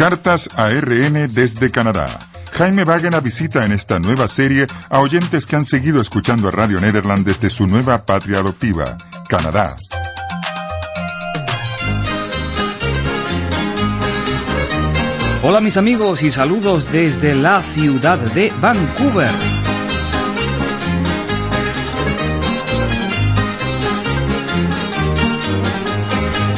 Cartas a RN desde Canadá. Jaime Wagena visita en esta nueva serie a oyentes que han seguido escuchando a Radio Nederland desde su nueva patria adoptiva, Canadá. Hola mis amigos y saludos desde la ciudad de Vancouver.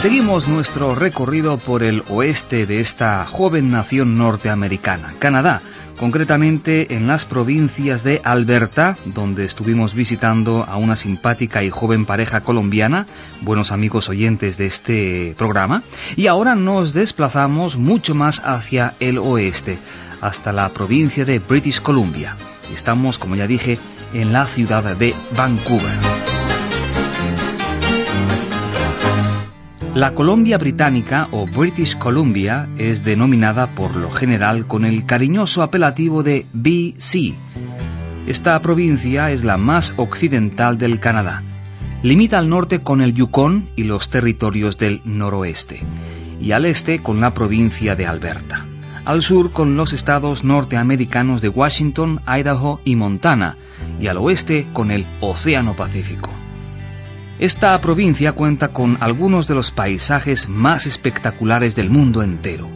Seguimos nuestro recorrido por el oeste de esta joven nación norteamericana, Canadá, concretamente en las provincias de Alberta, donde estuvimos visitando a una simpática y joven pareja colombiana, buenos amigos oyentes de este programa, y ahora nos desplazamos mucho más hacia el oeste, hasta la provincia de British Columbia. Estamos, como ya dije, en la ciudad de Vancouver. La Columbia Británica o British Columbia es denominada por lo general con el cariñoso apelativo de BC. Esta provincia es la más occidental del Canadá. Limita al norte con el Yukon y los territorios del noroeste, y al este con la provincia de Alberta, al sur con los estados norteamericanos de Washington, Idaho y Montana, y al oeste con el Océano Pacífico. Esta provincia cuenta con algunos de los paisajes más espectaculares del mundo entero.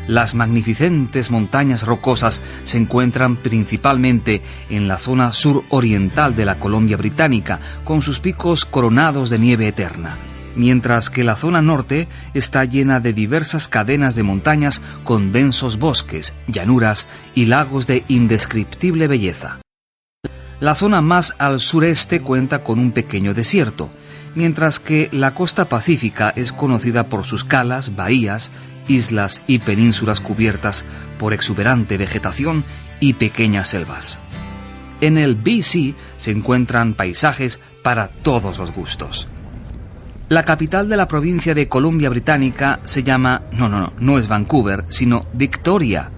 Las magnificentes montañas rocosas se encuentran principalmente en la zona suroriental de la Columbia Británica, con sus picos coronados de nieve eterna, mientras que la zona norte está llena de diversas cadenas de montañas con densos bosques, llanuras y lagos de indescriptible belleza. La zona más al sureste cuenta con un pequeño desierto, mientras que la costa pacífica es conocida por sus calas, bahías, islas y penínsulas cubiertas por exuberante vegetación y pequeñas selvas. En el BC se encuentran paisajes para todos los gustos. La capital de la provincia de Columbia Británica se llama, no es Vancouver, sino Victoria,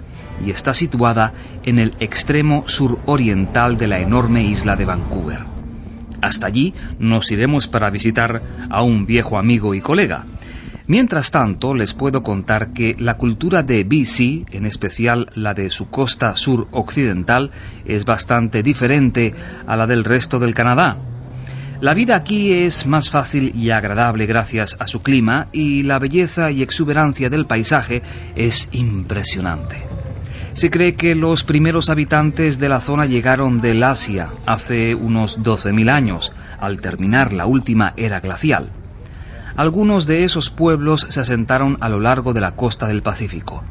y está situada en el extremo suroriental de la enorme isla de Vancouver. Hasta allí nos iremos para visitar a un viejo amigo y colega. Mientras tanto, les puedo contar que la cultura de BC, en especial la de su costa suroccidental, es bastante diferente a la del resto del Canadá. La vida aquí es más fácil y agradable gracias a su clima, y la belleza y exuberancia del paisaje es impresionante. Se cree que los primeros habitantes de la zona llegaron del Asia hace unos 12.000 años, al terminar la última era glacial. Algunos de esos pueblos se asentaron a lo largo de la costa del Pacífico,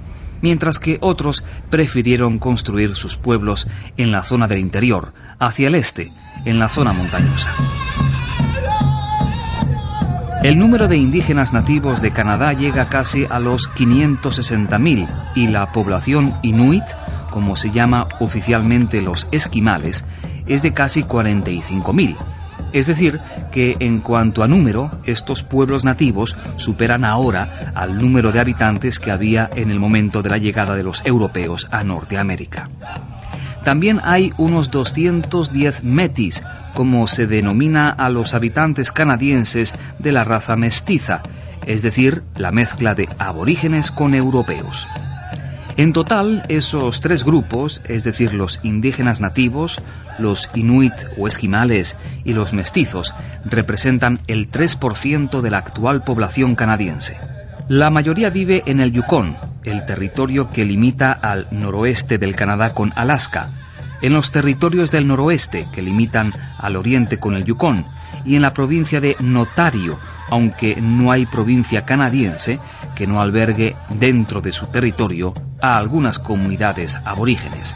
mientras que otros prefirieron construir sus pueblos en la zona del interior, hacia el este, en la zona montañosa. El número de indígenas nativos de Canadá llega casi a los 560.000 y la población inuit, como se llama oficialmente los esquimales, es de casi 45.000. Es decir, que en cuanto a número, estos pueblos nativos superan ahora al número de habitantes que había en el momento de la llegada de los europeos a Norteamérica. También hay unos 210 metis, como se denomina a los habitantes canadienses de la raza mestiza, es decir, la mezcla de aborígenes con europeos. En total, esos tres grupos, es decir, los indígenas nativos, los inuit o esquimales y los mestizos, representan el 3% de la actual población canadiense. La mayoría vive en el Yukon, el territorio que limita al noroeste del Canadá con Alaska, en los territorios del noroeste, que limitan al oriente con el Yukon, y en la provincia de Ontario, aunque no hay provincia canadiense que no albergue dentro de su territorio a algunas comunidades aborígenes.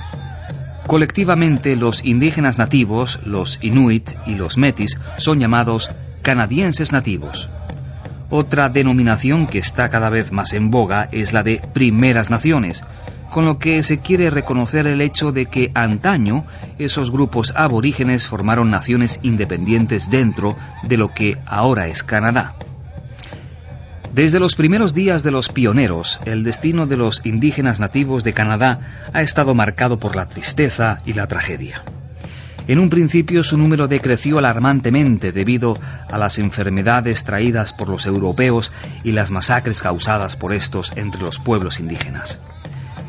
Colectivamente, los indígenas nativos, los inuit y los metis, son llamados canadienses nativos. Otra denominación que está cada vez más en boga es la de primeras naciones, con lo que se quiere reconocer el hecho de que antaño esos grupos aborígenes formaron naciones independientes dentro de lo que ahora es Canadá. Desde los primeros días de los pioneros, el destino de los indígenas nativos de Canadá ha estado marcado por la tristeza y la tragedia. En un principio su número decreció alarmantemente debido a las enfermedades traídas por los europeos y las masacres causadas por estos entre los pueblos indígenas.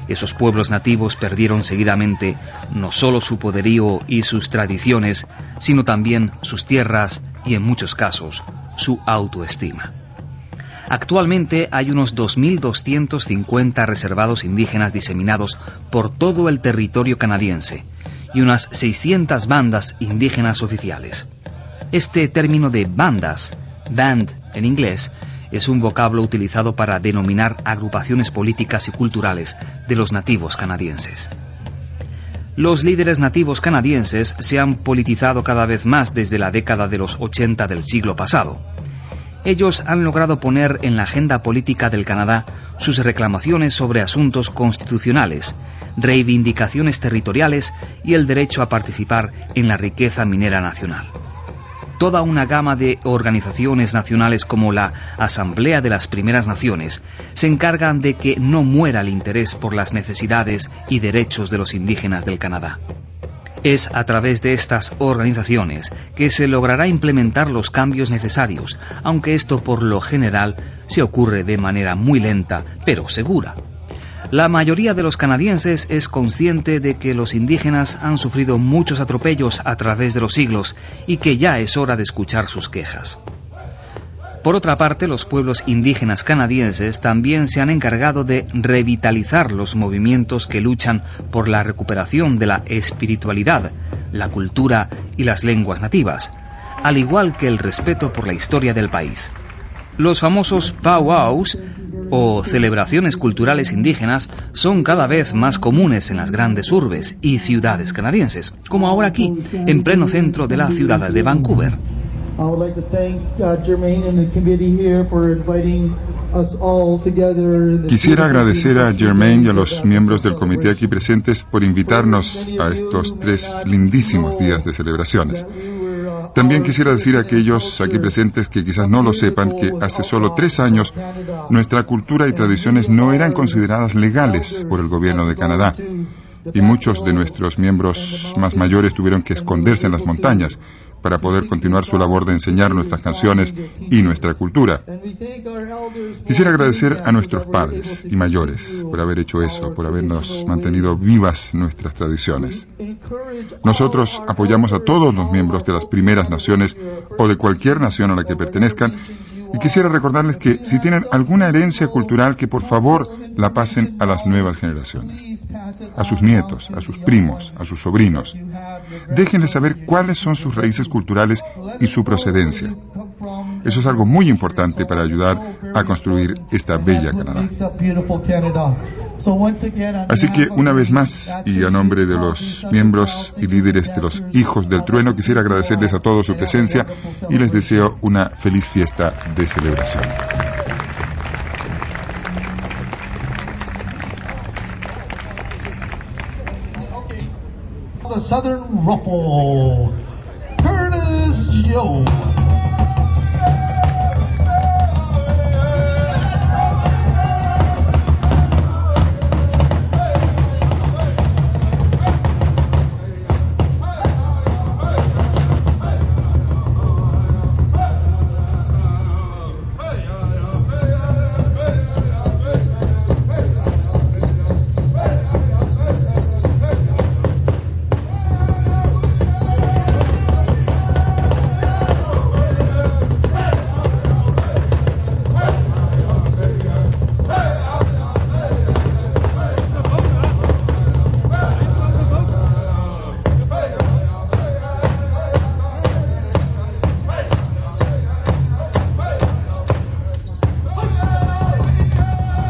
Esos pueblos nativos perdieron seguidamente no solo su poderío y sus tradiciones, sino también sus tierras y, en muchos casos, su autoestima. Actualmente hay unos 2.250 reservados indígenas diseminados por todo el territorio canadiense y unas 600 bandas indígenas oficiales. Este término de bandas, band en inglés, es un vocablo utilizado para denominar agrupaciones políticas y culturales de los nativos canadienses. Los líderes nativos canadienses se han politizado cada vez más desde la década de los 80 del siglo pasado. Ellos han logrado poner en la agenda política del Canadá sus reclamaciones sobre asuntos constitucionales, reivindicaciones territoriales y el derecho a participar en la riqueza minera nacional. Toda una gama de organizaciones nacionales como la Asamblea de las Primeras Naciones se encargan de que no muera el interés por las necesidades y derechos de los indígenas del Canadá. Es a través de estas organizaciones que se logrará implementar los cambios necesarios, aunque esto por lo general se ocurre de manera muy lenta, pero segura. La mayoría de los canadienses es consciente de que los indígenas han sufrido muchos atropellos a través de los siglos y que ya es hora de escuchar sus quejas. Por otra parte, los pueblos indígenas canadienses también se han encargado de revitalizar los movimientos que luchan por la recuperación de la espiritualidad, la cultura y las lenguas nativas, al igual que el respeto por la historia del país. Los famosos powwows o celebraciones culturales indígenas son cada vez más comunes en las grandes urbes y ciudades canadienses, como ahora aquí, en pleno centro de la ciudad de Vancouver. Quisiera agradecer a Germaine y a los miembros del comité aquí presentes por invitarnos a estos 3 lindísimos días de celebraciones. También quisiera decir a aquellos aquí presentes que quizás no lo sepan que hace solo 3 años nuestra cultura y tradiciones no eran consideradas legales por el gobierno de Canadá y muchos de nuestros miembros más mayores tuvieron que esconderse en las montañas para poder continuar su labor de enseñar nuestras canciones y nuestra cultura. Quisiera agradecer a nuestros padres y mayores por haber hecho eso, por habernos mantenido vivas nuestras tradiciones. Nosotros apoyamos a todos los miembros de las Primeras Naciones o de cualquier nación a la que pertenezcan y quisiera recordarles que si tienen alguna herencia cultural que por favor la pasen a las nuevas generaciones, a sus nietos, a sus primos, a sus sobrinos. Déjenles saber cuáles son sus raíces culturales y su procedencia. Eso es algo muy importante para ayudar a construir esta bella Canadá. Así que una vez más, y a nombre de los miembros y líderes de los Hijos del Trueno, quisiera agradecerles a todos su presencia y les deseo una feliz fiesta de celebración. The Southern Ruffle, Curtis Joe.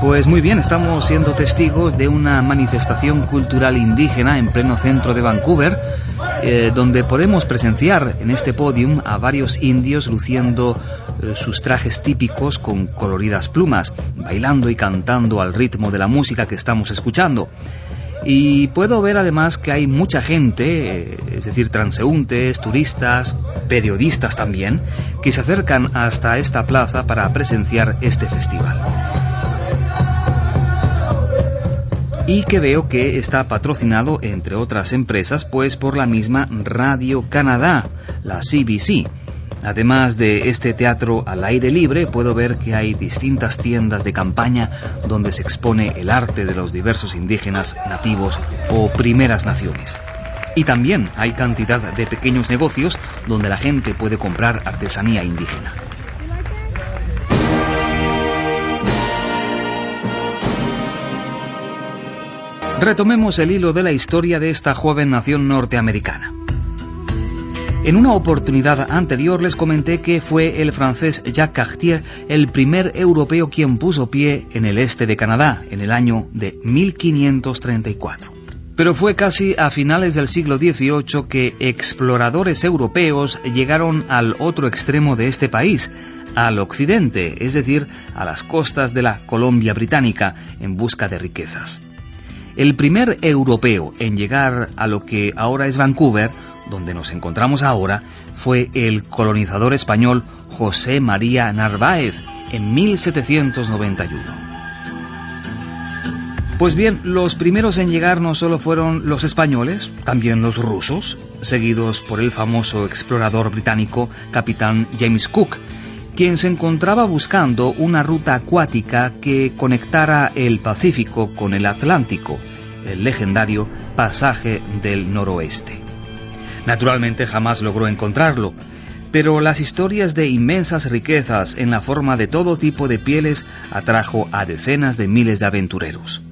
Pues muy bien, estamos siendo testigos de una manifestación cultural indígena en pleno centro de Vancouver, donde podemos presenciar en este podium a varios indios luciendo sus trajes típicos con coloridas plumas, bailando y cantando al ritmo de la música que estamos escuchando. Y puedo ver además que hay mucha gente, es decir, transeúntes, turistas, periodistas también, que se acercan hasta esta plaza para presenciar este festival. y que veo que está patrocinado, entre otras empresas, pues por la misma Radio-Canadá, la CBC. Además de este teatro al aire libre, puedo ver que hay distintas tiendas de campaña donde se expone el arte de los diversos indígenas, nativos o primeras naciones. Y también hay cantidad de pequeños negocios donde la gente puede comprar artesanía indígena. Retomemos el hilo de la historia de esta joven nación norteamericana. En una oportunidad anterior les comenté que fue el francés Jacques Cartier el primer europeo quien puso pie en el este de Canadá en el año de 1534. Pero fue casi a finales del siglo XVIII que exploradores europeos llegaron al otro extremo de este país, al occidente, es decir, a las costas de la Colombia Británica, en busca de riquezas. El primer europeo en llegar a lo que ahora es Vancouver, donde nos encontramos ahora, fue el colonizador español José María Narváez en 1791. Pues bien, los primeros en llegar no solo fueron los españoles, también los rusos, seguidos por el famoso explorador británico capitán James Cook, quien se encontraba buscando una ruta acuática que conectara el Pacífico con el Atlántico, el legendario Pasaje del Noroeste. Naturalmente jamás logró encontrarlo, pero las historias de inmensas riquezas en la forma de todo tipo de pieles atrajo a decenas de miles de aventureros.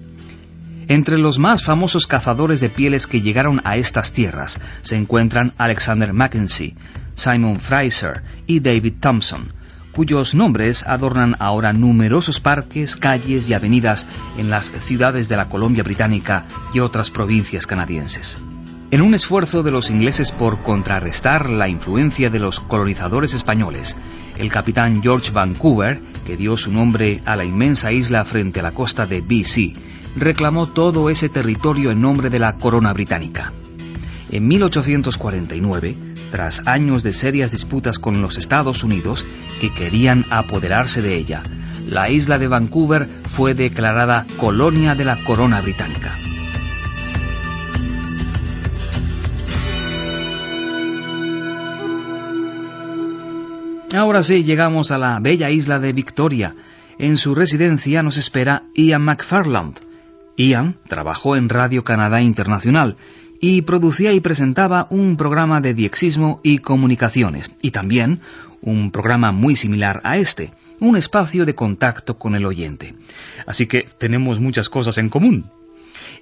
Entre los más famosos cazadores de pieles que llegaron a estas tierras se encuentran Alexander Mackenzie, Simon Fraser y David Thompson, cuyos nombres adornan ahora numerosos parques, calles y avenidas en las ciudades de la Colombia Británica y otras provincias canadienses. En un esfuerzo de los ingleses por contrarrestar la influencia de los colonizadores españoles, el capitán George Vancouver, que dio su nombre a la inmensa isla frente a la costa de BC, reclamó todo ese territorio en nombre de la corona británica. En 1849, tras años de serias disputas con los Estados Unidos, que querían apoderarse de ella, la isla de Vancouver fue declarada colonia de la corona británica. Ahora sí, llegamos a la bella isla de Victoria. En su residencia nos espera Ian McFarland. Ian trabajó en Radio-Canadá Internacional y producía y presentaba un programa de diexismo y comunicaciones, y también un programa muy similar a este, un espacio de contacto con el oyente. Así que tenemos muchas cosas en común.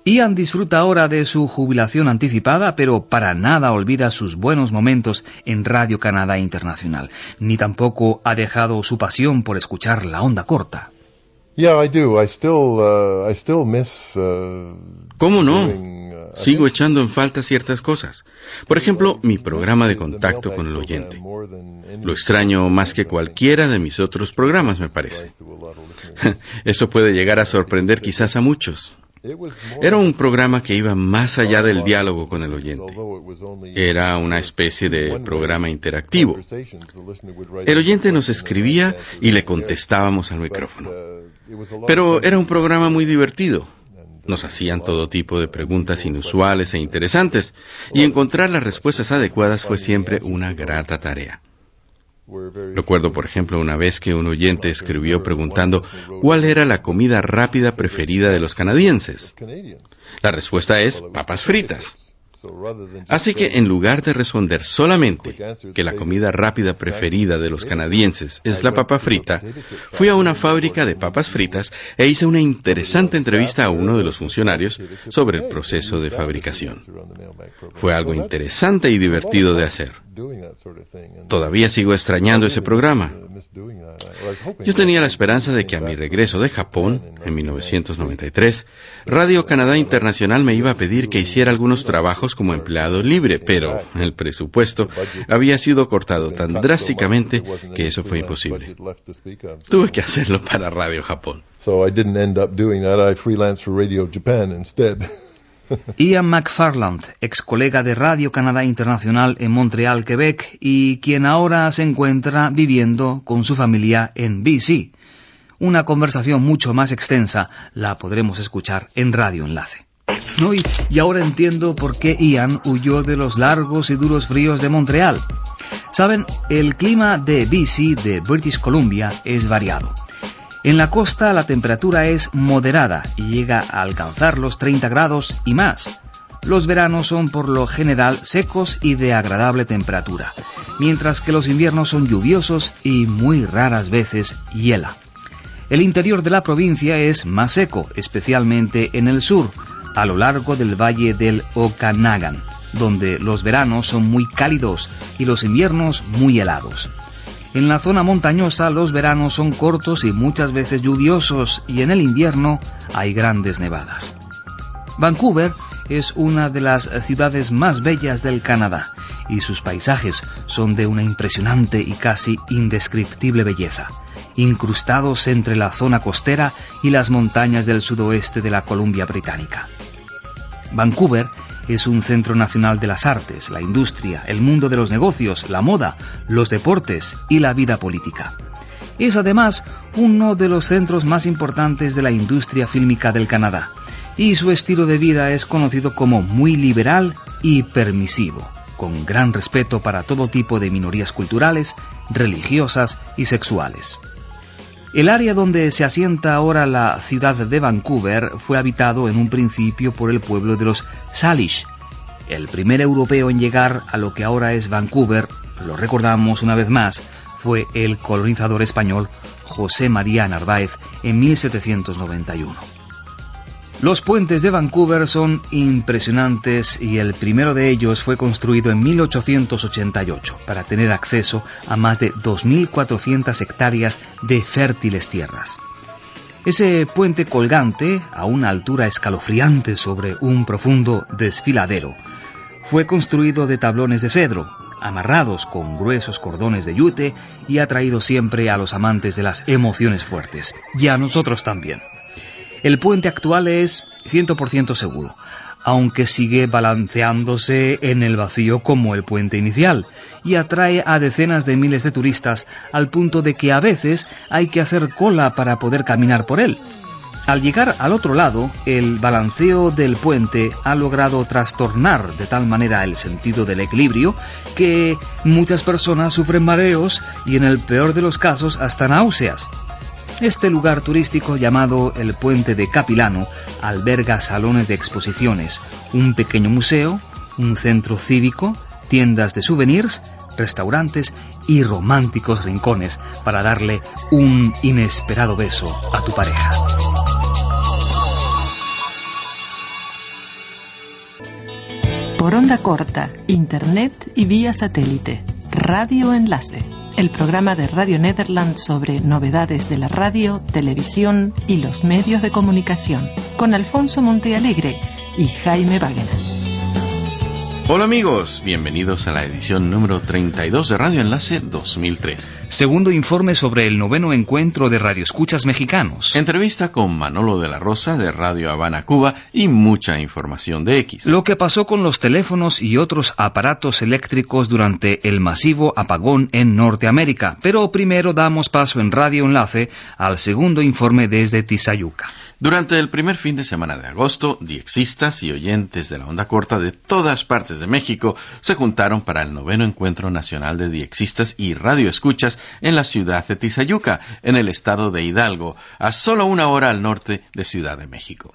Ian disfruta ahora de su jubilación anticipada, pero para nada olvida sus buenos momentos en Radio-Canadá Internacional, ni tampoco ha dejado su pasión por escuchar la onda corta. Yeah, I do. I still miss. ¿Cómo no? Sigo echando en falta ciertas cosas. Por ejemplo, mi programa de contacto con el oyente. Lo extraño más que cualquiera de mis otros programas, me parece. Eso puede llegar a sorprender quizás a muchos. Era un programa que iba más allá del diálogo con el oyente. Era una especie de programa interactivo. El oyente nos escribía y le contestábamos al micrófono. Pero era un programa muy divertido. Nos hacían todo tipo de preguntas inusuales e interesantes, y encontrar las respuestas adecuadas fue siempre una grata tarea. Recuerdo, por ejemplo, una vez que un oyente escribió preguntando cuál era la comida rápida preferida de los canadienses. La respuesta es papas fritas. Así que en lugar de responder solamente que la comida rápida preferida de los canadienses es la papa frita, fui a una fábrica de papas fritas e hice una interesante entrevista a uno de los funcionarios sobre el proceso de fabricación. Fue algo interesante y divertido de hacer. Todavía sigo extrañando ese programa. Yo tenía la esperanza de que a mi regreso de Japón, en 1993, Radio-Canadá Internacional me iba a pedir que hiciera algunos trabajos como empleado libre, pero el presupuesto había sido cortado tan drásticamente que eso fue imposible. Tuve que hacerlo para Radio Japón. Ian McFarland, ex colega de Radio-Canadá Internacional en Montreal, Quebec, y quien ahora se encuentra viviendo con su familia en BC. Una conversación mucho más extensa la podremos escuchar en Radio Enlace. No, y ahora entiendo por qué Ian huyó de los largos y duros fríos de Montreal. Saben, el clima de BC, de British Columbia, es variado. En la costa la temperatura es moderada y llega a alcanzar los 30 grados y más. Los veranos son por lo general secos y de agradable temperatura, mientras que los inviernos son lluviosos y muy raras veces hiela. El interior de la provincia es más seco, especialmente en el sur, a lo largo del valle del Okanagan, donde los veranos son muy cálidos y los inviernos muy helados. En la zona montañosa los veranos son cortos y muchas veces lluviosos, y en el invierno hay grandes nevadas. Vancouver es una de las ciudades más bellas del Canadá, y sus paisajes son de una impresionante y casi indescriptible belleza, incrustados entre la zona costera y las montañas del sudoeste de la Columbia Británica. Vancouver es un centro nacional de las artes, la industria, el mundo de los negocios, la moda, los deportes y la vida política. Es además uno de los centros más importantes de la industria fílmica del Canadá, y su estilo de vida es conocido como muy liberal y permisivo, con gran respeto para todo tipo de minorías culturales, religiosas y sexuales. El área donde se asienta ahora la ciudad de Vancouver fue habitado en un principio por el pueblo de los Salish. El primer europeo en llegar a lo que ahora es Vancouver, lo recordamos una vez más, fue el colonizador español José María Narváez en 1791. Los puentes de Vancouver son impresionantes y el primero de ellos fue construido en 1888 para tener acceso a más de 2.400 hectáreas de fértiles tierras. Ese puente colgante, a una altura escalofriante sobre un profundo desfiladero, fue construido de tablones de cedro, amarrados con gruesos cordones de yute y ha atraído siempre a los amantes de las emociones fuertes, y a nosotros también. El puente actual es 100% seguro, aunque sigue balanceándose en el vacío como el puente inicial, y atrae a decenas de miles de turistas al punto de que a veces hay que hacer cola para poder caminar por él. Al llegar al otro lado, el balanceo del puente ha logrado trastornar de tal manera el sentido del equilibrio que muchas personas sufren mareos y en el peor de los casos hasta náuseas. Este lugar turístico llamado el Puente de Capilano alberga salones de exposiciones, un pequeño museo, un centro cívico, tiendas de souvenirs, restaurantes y románticos rincones para darle un inesperado beso a tu pareja. Por onda corta, internet y vía satélite. Radio Enlace. El programa de Radio Nederland sobre novedades de la radio, televisión y los medios de comunicación, con Alfonso Montealegre y Jaime Báguenas. Hola amigos, bienvenidos a la edición número 32 de Radio Enlace 2003. Segundo informe sobre el 9º encuentro de radioescuchas mexicanos. Entrevista con Manolo de la Rosa de Radio Habana, Cuba, y mucha información de X. Lo que pasó con los teléfonos y otros aparatos eléctricos durante el masivo apagón en Norteamérica. Pero primero damos paso en Radio Enlace al segundo informe desde Tizayuca. Durante el primer fin de semana de agosto, diexistas y oyentes de la onda corta de todas partes de México se juntaron para el 9º Encuentro Nacional de Diexistas y Radioescuchas en la ciudad de Tizayuca, en el estado de Hidalgo, a solo 1 hora al norte de Ciudad de México.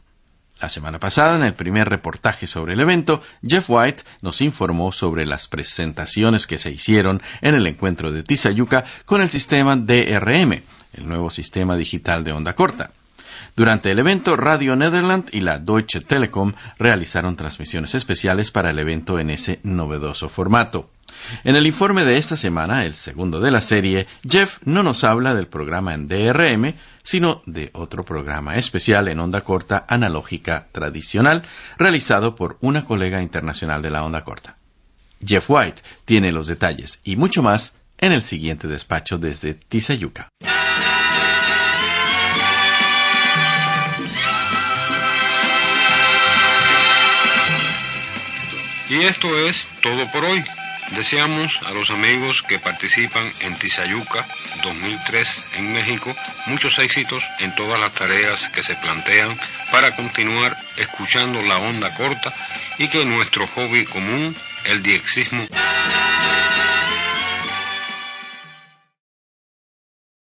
La semana pasada, en el primer reportaje sobre el evento, Jeff White nos informó sobre las presentaciones que se hicieron en el encuentro de Tizayuca con el sistema DRM, el nuevo sistema digital de onda corta. Durante el evento, Radio Nederland y la Deutsche Telekom realizaron transmisiones especiales para el evento en ese novedoso formato. En el informe de esta semana, el segundo de la serie, Jeff no nos habla del programa en DRM, sino de otro programa especial en onda corta analógica tradicional, realizado por una colega internacional de la onda corta. Jeff White tiene los detalles y mucho más en el siguiente despacho desde Tizayuca. Y esto es todo por hoy. Deseamos a los amigos que participan en Tizayuca 2003 en México muchos éxitos en todas las tareas que se plantean para continuar escuchando la onda corta y que nuestro hobby común, el diexismo,